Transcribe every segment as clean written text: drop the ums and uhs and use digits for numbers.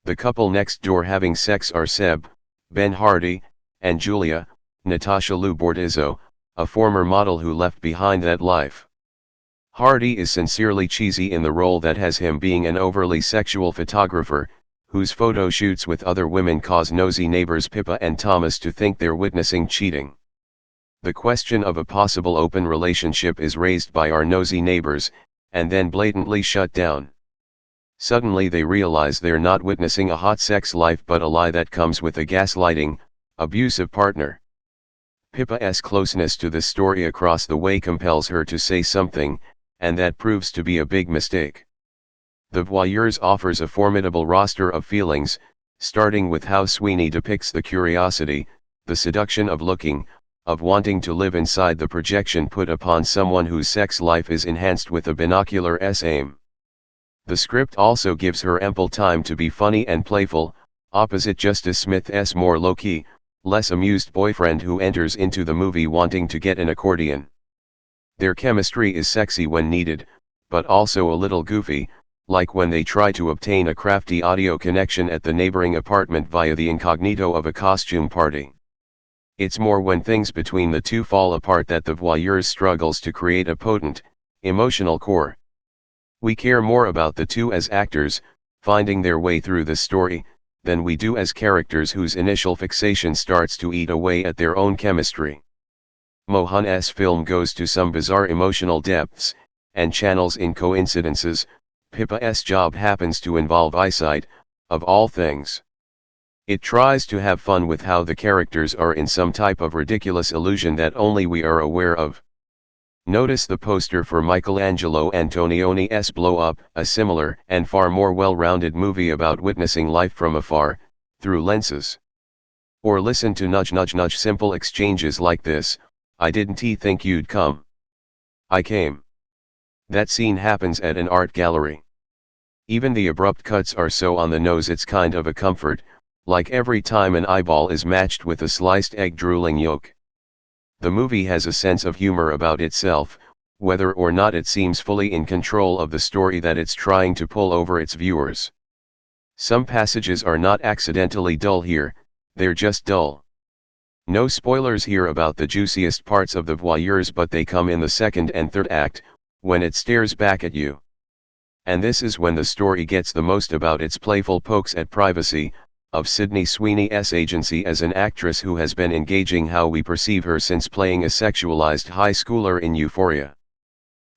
The couple next door having sex are Seb, Ben Hardy, and Julia, Natasha Lou Bordizzo, a former model who left behind that life. Hardy is sincerely cheesy in the role that has him being an overly sexual photographer, whose photo shoots with other women cause nosy neighbors Pippa and Thomas to think they're witnessing cheating. The question of a possible open relationship is raised by our nosy neighbors, and then blatantly shut down. Suddenly they realize they're not witnessing a hot sex life but a lie that comes with a gaslighting, abusive partner. Pippa's closeness to the story across the way compels her to say something, and that proves to be a big mistake. The Voyeurs offers a formidable roster of feelings, starting with how Sweeney depicts the curiosity, the seduction of looking, of wanting to live inside the projection put upon someone whose sex life is enhanced with a binocular-s aim. The script also gives her ample time to be funny and playful, opposite Justice Smith's more low-key, less amused boyfriend who enters into the movie wanting to get an accordion. Their chemistry is sexy when needed, but also a little goofy, like when they try to obtain a crafty audio connection at the neighboring apartment via the incognito of a costume party. It's more when things between the two fall apart that the Voyeurs struggles to create a potent, emotional core. We care more about the two as actors, finding their way through the story, than we do as characters whose initial fixation starts to eat away at their own chemistry. Mohan's film goes to some bizarre emotional depths, and channels in coincidences. Pippa's job happens to involve eyesight, of all things. It tries to have fun with how the characters are in some type of ridiculous illusion that only we are aware of. Notice the poster for Michelangelo Antonioni's Blow Up, a similar and far more well-rounded movie about witnessing life from afar, through lenses. Or listen to nudge nudge nudge simple exchanges like this: "I didn't think you'd come. I came." That scene happens at an art gallery. Even the abrupt cuts are so on the nose it's kind of a comfort, like every time an eyeball is matched with a sliced egg drooling yolk. The movie has a sense of humor about itself, whether or not it seems fully in control of the story that it's trying to pull over its viewers. Some passages are not accidentally dull here, they're just dull. No spoilers here about the juiciest parts of the Voyeurs, but they come in the second and third act, when it stares back at you. And this is when the story gets the most about its playful pokes at privacy, of Sydney Sweeney's agency as an actress who has been engaging how we perceive her since playing a sexualized high schooler in Euphoria.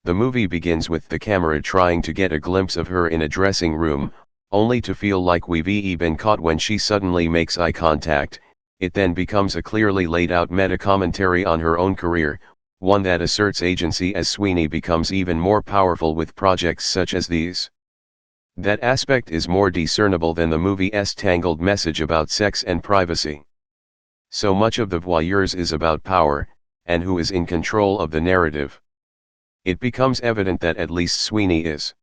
The movie begins with the camera trying to get a glimpse of her in a dressing room, only to feel like we've been caught when she suddenly makes eye contact. It then becomes a clearly laid out meta-commentary on her own career, one that asserts agency as Sweeney becomes even more powerful with projects such as these. That aspect is more discernible than the movie's tangled message about sex and privacy. So much of the Voyeurs is about power, and who is in control of the narrative. It becomes evident that at least Sweeney is.